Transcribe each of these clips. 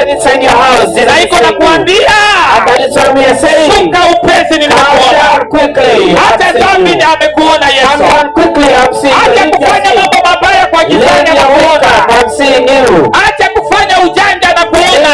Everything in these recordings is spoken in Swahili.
when it's in your house, Jesus Na is iko seeing you. nakuambia, And that is what we are saying. shuka upesi Come ninakuona. down quickly. Hata I'm dhambi seeing you. amekuona Come Yesu. down quickly. I'm seeing Acha you. kufanya mambo mabaya kwa Leave jirani your anakuona. wake up. I'm seeing you. Acha kufanya ujanja anakuona.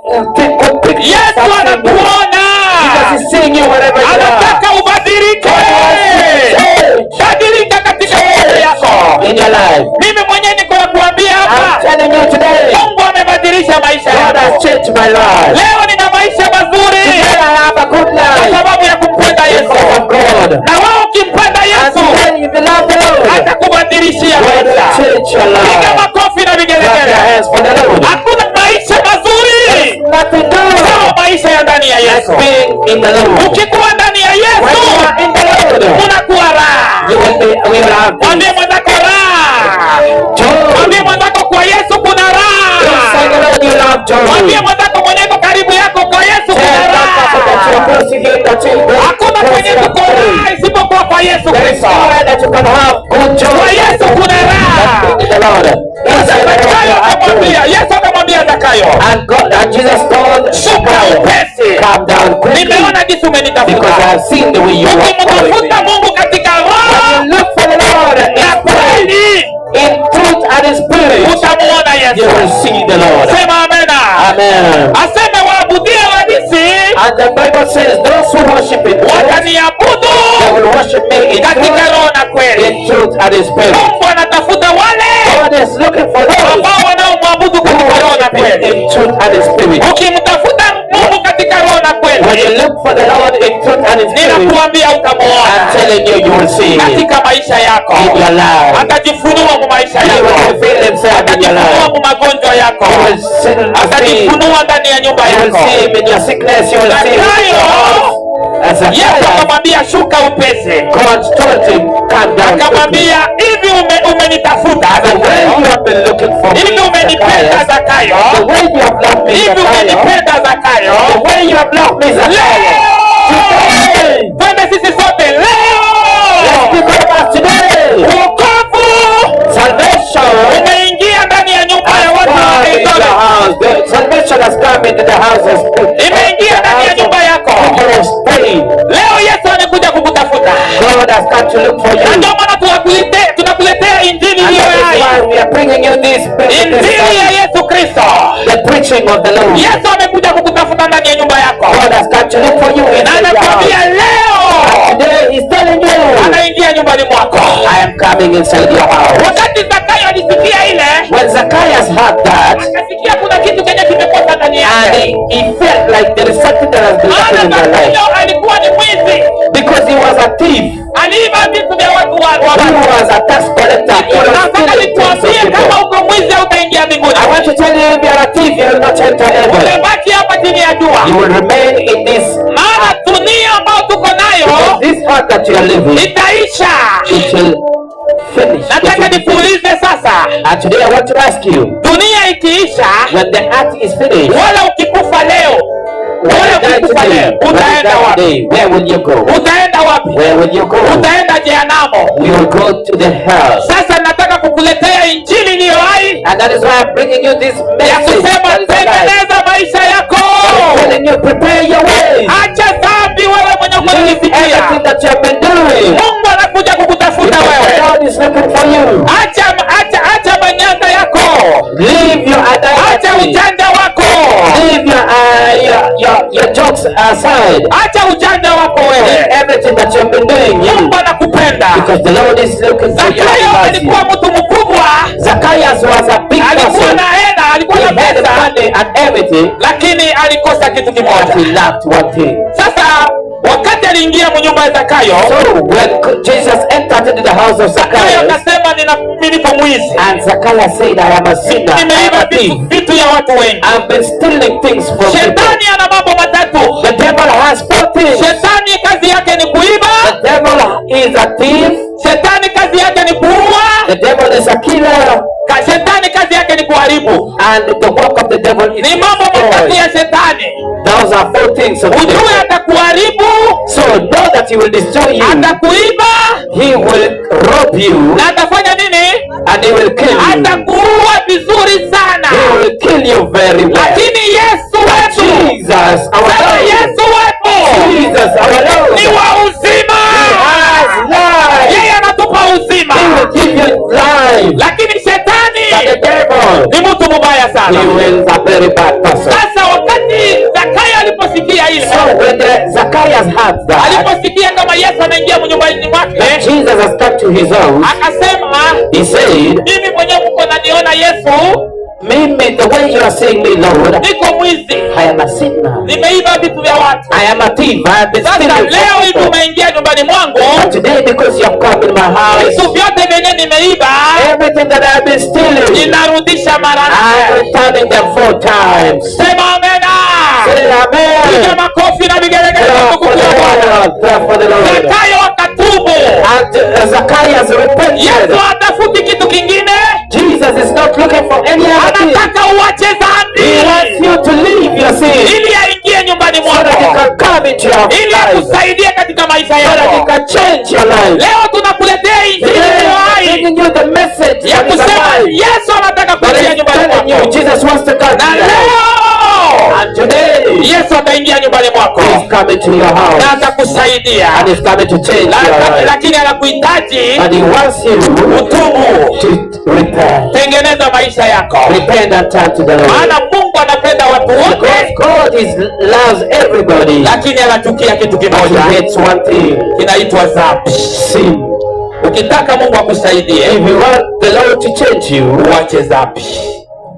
Leave your quick. Yesu anakuona. Jesus is seeing you wherever you are. Anataka ubadilike. Badilika katika maisha yako. In your life. Mimi mwenyewe niko nakuambia I'm hapa. telling you today. Mungu amebadilisha maisha God has yako. changed my life. Leo nina maisha mazuri. Today I have a good Kwa life. sababu ya kumpenda Yesu. Because of God. Na wewe ukimpenda And Yesu, today if you love the Lord, atakubadilishia God will maisha. change your Piga life. makofi na Clap your vigelegele. hands for the Lord. Hakuna maisha mazuri Nothing good. sawa maisha ya ndani ya Like Yesu. being in the Lord. Ukikuwa ndani ya When Yesu, you are in the Lord, unakuwa raha. we will have Mwambie mwenzako raha. joy. Mwambie mwenzako kwa Yesu kuna Say raha. the Lord, you have joy. Mwambie mwenzako mwenyeko karibu yako kwa Yesu Tell kuna that person that you are raha. close to him, that you are Hakuna kwenye close tuko to him. raha isipokuwa kwa Yesu There is Kristo. nowhere that you can have good joy. Kwa Yesu kuna raha. That's in the Lord. Inside the Lord, Zakayo you have akamwambia, joy. Yesu akamwambia Zakayo, And God, and Jesus told shuka upesi. calm down quickly, Nimeona jinsi because I umenitafuta. have seen the way you are following Ukimtafuta me. Mungu katika roho When you look for the Lord na kweli, in truth and in spirit, utamuona you Yesu. will see the Lord. Sema amena. Amen. Aseme waabudie halisi And the Bible says, those who worship in truth, wataniabudu they will worship me in katika truth, roho na kweli. in truth and in spirit. Mungu anatafuta wale God is looking for those ambao wanaomwabudu who katika roho na worship him kweli. in truth and in spirit. Ukimtafuta Mungu katika roho na When kweli, you look for the Lord in truth and in spirit, ninakuambia I'm utamuona telling you, you will see him katika maisha yako. in your life. Atajifunua mu maisha He will yako. reveal himself in your Atajifunua life. mu magonjwa yako. You will see, Atajifunua ndani ya nyumba you will yako. see him in your sickness. You will see him in your house. As a Yesu child, akamwambia shuka upesi. God told him, calm down quickly. Akamwambia hivi umenitafuta The way Zakayo? you have been looking for me, Hivi umenipenda Zacchaeus, the Zakayo? way you have loved me, Hivi Zacchaeus, umenipenda the Zakayo? way you have loved me, Zacchaeus, today, Twende sisi sote leo. let's pick up us today. Wokovu Salvation umeingia ndani ya nyumba has ya watu wa come into the Israeli. house. The salvation has come into the houses. Imeingia ndani ya nyumba yako. People of Spain. Leo Yesu amekuja kukutafuta. God has come to look for Na you. ndio maana tunakuletea injili And hiyo that is hai. why we are bringing you this Injili ya Yesu Kristo. the preaching of the Lord. Yesu amekuja kukutafuta ndani ya nyumba yako. God has come to look for you Na inside your anakuambia house. leo Today he's telling you, anaingia nyumbani mwako. I am coming inside your house. Wakati Zakayo alisikia ile, When Zacchaeus heard that, akasikia kuna kitu kenye kimekosa ndani and yake. he felt like there is something that has been happening Maana in their life. Zakayo alikuwa ni mwizi. Because he was a thief. Aliiba vitu vya watu wa He was a tax collector. He was Nataka stealing things of nikuambie people. kama uko mwizi hautaingia mbinguni. I want to tell you, if you are a thief, you will not enter heaven. Utabaki hapa chini ya jua. You will remain in this. Maana dunia ambayo tuko nayo This earth that you are living, itaisha. it will finish. Nataka nikuulize sasa, And today I want to ask you, dunia ikiisha, when the earth is finished, wala ukikufa leo, when wala you die ukikufa today, leo, when you utaenda die wapi? today, where will you go? Utaenda wapi? Where will you go? Utaenda jehanamu. You will go to the hell. Sasa nataka kukuletea injili iliyo hai And that is why I'm bringing you this ya message. kusema That is alive. tengeneza maisha yako. I'm telling you, prepare your ways. Acha dhambi wewe mwenye Leave kunisikia. everything that you have been doing. Mungu anakuja kukutafuta Because wewe. God is looking for you. Acha manyanga yako. Leave your Acha idolatry. ujanja wako. Leave your jokes aside. Acha ujanja wako Leave wewe. everything that you have been doing. Mungu anakupenda. Because the Lord is looking for you. Zakayo He loves alikuwa you. mtu mkubwa. Zacchaeus was a big Alikuwa person. na hela, alikuwa He na had pesa, money and everything, lakini alikosa kitu but he kimoja. lacked one thing. Sasa wakati aliingia nyumba ya Zakayo, So when Jesus entered into the house of Zakayo Zacchaeus, akasema mimi nipo mwizi. and Zacchaeus said, I am a sinner, I am Nimeiba a thief. vitu ya watu wengi. I've been stealing things from people. Shetani ana mambo matatu. The devil has four things. Shetani kazi yake ni kuiba. The devil is a thief. Shetani kazi yake ni kuua. The devil is a killer. Shetani kazi yake ni kuharibu. And the work of the devil is Ni mambo matatu destroy. ya shetani. Those are four things of the Ujue devil. atakuharibu, So know that he will destroy you. atakuiba He will rob you na atafanya nini? and he will kill you. Atakuua vizuri sana. He will kill feel you very well. lakini Yesu wetu, Jesus, our sema Lord. Yesu wetu Jesus, our Lord. ni wa uzima. He has life. Yeye anatupa uzima, He will give you life. lakini shetani But the devil, ni mtu mubaya he sana. is a very bad person. Sasa wakati Zakayo aliposikia hilo, So when Zacchaeus heard that aliposikia kama Yesu anaingia nyumbani mwake, Jesus has come to his house, akasema, he said, mimi mwenyewe mko naniona Yesu, Mimi, the way you are seeing me, Lord, niko mwizi, I am a sinner. nimeiba vitu vya watu. I am a thief. I have been Sasa stealing leo from hivi people. umeingia nyumbani mwangu, But today, because you have come in my house, vitu vyote vyenye nimeiba everything that I have been stealing, ninarudisha mara I am nne. returning them 4 times. Sema amena. Say Piga amen. makofi na vigelegele Clap kwa for the kukuwa Bwana. Lord. Clap for the Lord. Zakayo akatubu. And Zacchaeus repented. Yesu hatafuti kitu kingine, Jesus is not looking for any other thing. anataka uache dhambi He wants you to leave your sin ili aingie nyumbani so that he mwako, can come into your ili life, so akusaidie katika maisha that he yako. can change your life. Leo tunakuletea injili Today, iliyo I'm hai bringing you the message ya that is kusema alive. Yesu anataka That kuingia is nyumbani telling you mwako, Jesus wants to come to na your house. leo And today, Yesu ataingia nyumbani mwako he's coming to your na house. atakusaidia, And he's coming to change your life. lakini anakuhitaji And he wants you utubu, to repent. tengeneza maisha yako, Repent and turn to the Lord. maana Mungu anapenda watu Because wote, God loves everybody. lakini anachukia kitu But he kimoja, hates one thing. kinaitwa dhambi. Sin. Ukitaka Mungu akusaidie, If you want the Lord to change you, uache dhambi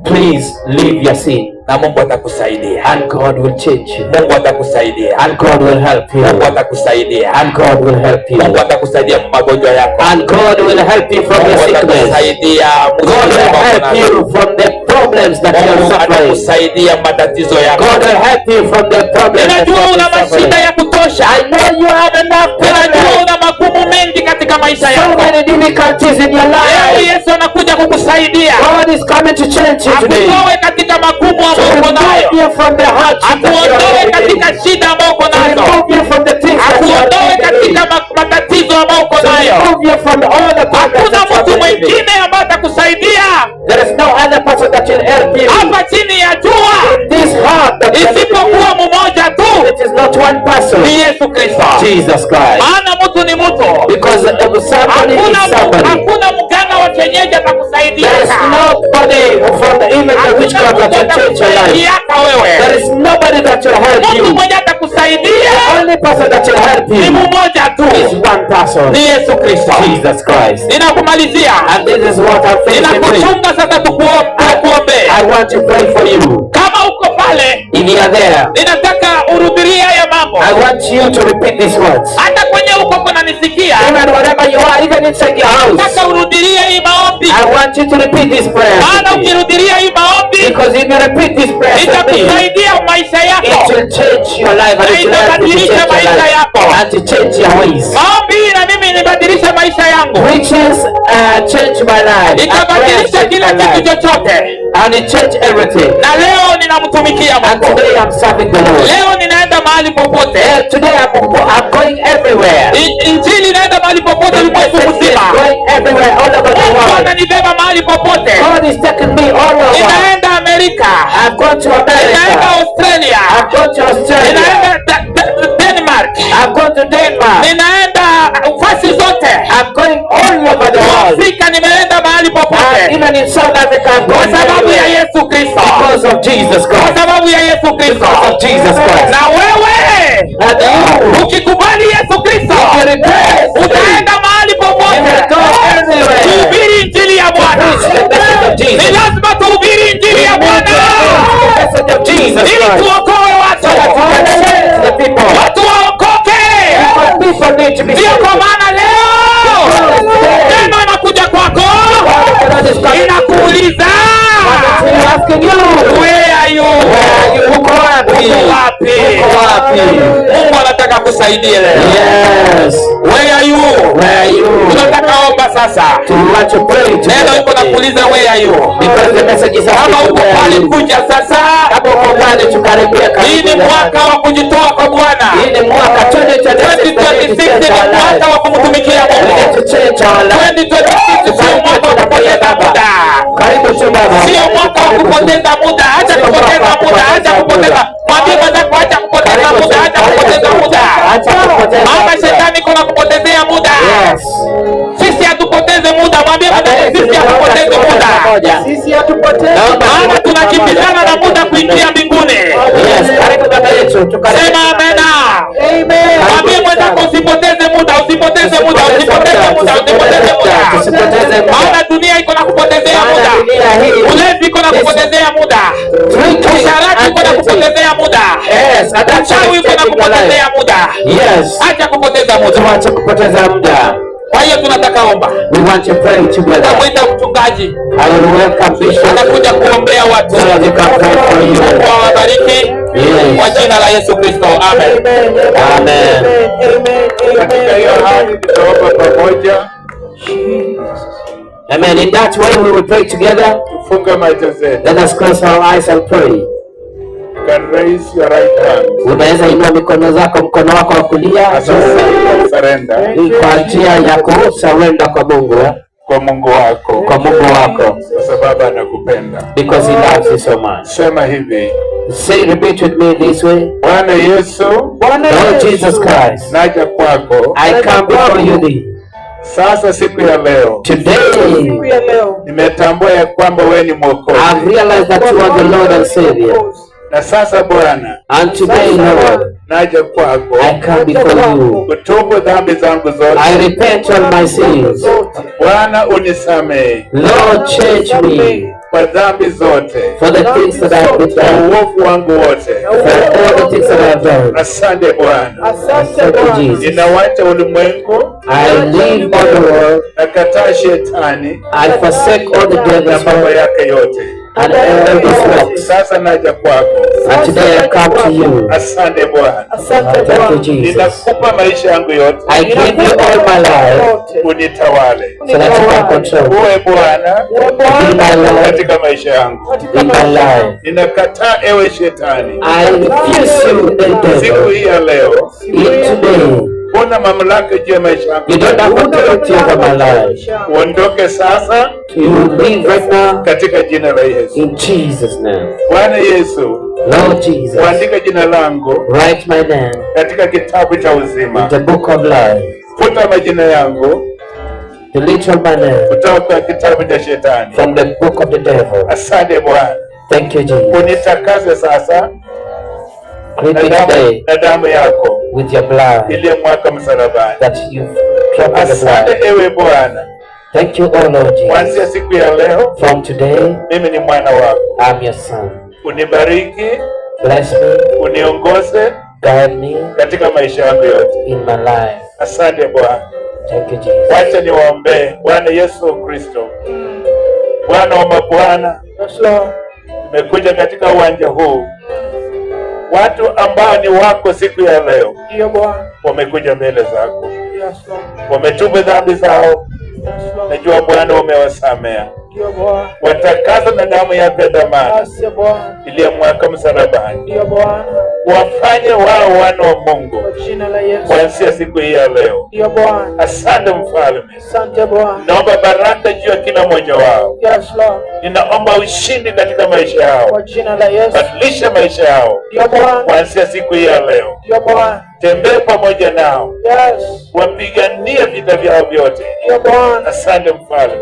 please leave your sin. na Mungu atakusaidia. And God will change you. Mungu atakusaidia. And God will help you. Mungu atakusaidia. And God will help you. Mungu atakusaidia magonjwa yako. And God will help you from your Mungu sickness. atakusaidia God will help you from the problems that you are Mungu suffering. atakusaidia matatizo yako. God will help you from the problems that you Ninajua una are suffering. mashida ya kutosha. I know you have enough Ninajua problems. una magumu mengi katika maisha So yako. many difficulties in your Leo life. Yesu anakuja kukusaidia, God is coming to change you today. akutoe katika magumu To ambayo uko nayo, remove you from the hardship that you akuondoe are katika in. shida ambayo uko To nazo, remove you from the things that you are akuondoe katika in. matatizo ambayo uko To nayo. remove you from all the problems Hakuna that you mtu are in. mwingine ambaye atakusaidia There is no other person that will help you. hapa chini ya jua This heart that you are living isipokuwa mmoja tu, in, it is not one person. ni Yesu Kristo. Jesus Christ. Maana mtu ni mtu, Because somebody is somebody. hakuna mganga wa kienyeji atakusaidia. There is nobody from the image of witchcraft that will change your life. There is nobody that will help Mtu you. mwenye atakusaidia The only person that will help ni you mmoja tu, is one person. ni Yesu Kristo. Jesus Christ. Ninakumalizia, And this is what I'm finishing with. ninakuchunga sasa, tukuombee. I want to pray for you. Kama uko pale, If you are there, ninataka urudilia ya mambo, I want you to repeat these words. hata kwenye uko kunanisikia, Even wherever you are, even inside your house, nataka urudilie hii maombi, I want you to repeat this prayer. maana with me. ukirudilia hii maombi Because if you repeat this prayer with me, itakusaidia maisha it yako, will change your life and it will help you to change your life and to change your ways. maombi na mimi nibadilisha maisha yangu, Riches change my life. And prayer ikabadilisha change kila my kitu life. chochote, And it changed everything. na leo ninamtumikia And Mungu. today I'm serving the Lord. Leo ninaenda mahali popote, Today I'm going everywhere. injili inaenda mahali popote The ulimwengu message is mzima. going everywhere, all over the Mungu world. ananibeba mahali popote, God is taking me all over. ninaenda Amerika, I've gone to ninaenda America. Australia, I've gone to Australia. ninaenda Denmark, I've gone to Denmark. ninaenda fasi zote. I'm going all over the world. Afrika nimeenda mahali And popote even in South Africa, I'm kwa going sababu ya everywhere. Yesu Kristo, Because of Jesus kwa Christ. sababu ya Yesu Kristo. Because of Jesus Christ. Na wewe And you, ukikubali Yesu Kristo, if you repent, utaenda mahali you will popote go everywhere. kuhubiri injili ya Bwana. Preach the message of Ni Jesus. lazima tuhubiri injili ya Bwana The message of Jesus ili Christ. tuokoe watu, So that you can change the people. watu waokoke. Because people need to be Ndio saved. kwa maana leo neno inakuja kwako, God is coming. inakuuliza He's asking you, where are you? uko wapi? Uko wapi? Uko wapi? Mungu anataka kusaidie leo. Yes. Where are you? Where are you? Tunataka omba sasa. Do you want to pray Neno together iko today? nakuuliza where are you? Because the message is Kama asking you uko where are pale you? kuja sasa. Kama uko pale tukaribia Hii ni karibu na- mwaka wa kujitoa kwa Bwana. Hii ni mwaka 2026 ni mwaka wa kumtumikia Mungu. 2026 sio mwaka wa kupoteza muda. Karibu tu baba. Sio mwaka wa kupoteza muda. kupoteza. Mwambie mwenzako acha kupoteza muda, acha kupoteza muda. Maana shetani kuna kupotezea muda. Sisi hatupoteze muda. Mwambie mwenzako sisi hatupoteze muda. Maana tunakimbizana na muda kuingia mbinguni. Sema amena. Mwambie mwenzako usipoteze muda, usipoteze muda, usipoteze muda, usipoteze muda. Maana dunia iko na kupotezea muda. Ulevi iko na kupotezea muda. Usharati iko na kupotezea muda. Uchawi iko na kupotezea muda. Acha kupoteza muda. Acha kupoteza muda. Kwa hiyo tunataka omba. We want to pray together. Tutamwita mchungaji. I will welcome Bishop. Atakuja kuombea watu. Mungu awabariki. Kwa jina la Yesu Kristo. Amen. Amen. Katika hiyo hali tutaomba pamoja. Amen. In that way we will pray together. Tufunge macho zetu. Let us close our eyes and pray. You can raise your right hand. Unaweza inua mikono zako, mkono wako wa kulia Surrender. kwa njia ya kusurrender kwa Mungu. Kwa Mungu wako. Kwa Mungu wako. Kwa sababu anakupenda. Because he loves you so much. Sema hivi. Say, repeat with me this way. Bwana Yesu. Lord Jesus Christ. Naja kwako. I come before you thee. Sasa siku ya leo. Today. Nimetambua ya kwamba wewe ni Mwokozi. I've realized that you are the Lord and Savior. Na sasa Bwana. And today, Lord. Naja kwako. I come before you. Kutubu dhambi zangu zote. I repent all my sins. Bwana unisamehe. Lord, change me. Kwa dhambi zote. For the things that I have done. Uovu wangu wote. For all the things that I have done. Asante Bwana. Thank you, Jesus. Ninawacha ulimwengu. I leave all the world. Nakataa shetani. I forsake all the Na devil's mambo work yake yote. and all his works. Sasa naja kwako. And today I come to you. Asante Bwana. Thank you, Jesus. Ninakupa maisha yangu yote. I give you all my life Unitawale. so that you can control me. Uwe Bwana Be my Lord katika maisha yangu. in my life. Ninakataa ewe shetani. I refuse you, the Siku devil. hii ya leo. In today, Una mamlaka juu ya maisha yangu. you don't have authority over my life. Uondoke sasa You leave right now katika jina la Yesu. in Jesus' name. Bwana Yesu, Lord Jesus, kuandika jina langu write my name katika kitabu cha in uzima. the book of life. Futa majina yangu Delete all my name kutoka kitabu cha shetani. from the book of the devil. Asante Bwana. Thank you, Jesus. Unitakase sasa Clean me today na damu yako with your blood iliyomwagwa msalabani. that you've dropped in the Asante blood. ewe Bwana. Thank you, oh Lord Kuanzia Jesus. siku ya leo From today, mimi ni mwana wako. I'm your son. Unibariki, Bless me, uniongoze guide me katika maisha yangu yote. in my life. Asante Bwana. Thank you, Jesus. Wacha niwaombee. Bwana Yesu Kristo, Bwana wa mabwana, nimekuja katika uwanja huu. Watu ambao ni wako siku ya leo wamekuja mbele zako, wametubu dhambi zao. Najua Bwana umewasamea, watakaza na damu yako ya dhamana iliyomwagwa msalabani. Wafanye wao wana wa Mungu kuanzia siku hii ya leo. Asante Mfalme, naomba baraka juu ya kila mmoja wao. Ninaomba ushindi katika maisha yao, badilisha maisha yao kuanzia siku hii ya leo. Tembea pamoja nao, wapiganie vita vyao vyote. Asante Mfalme,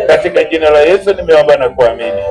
katika jina la Yesu nimeomba na kuamini.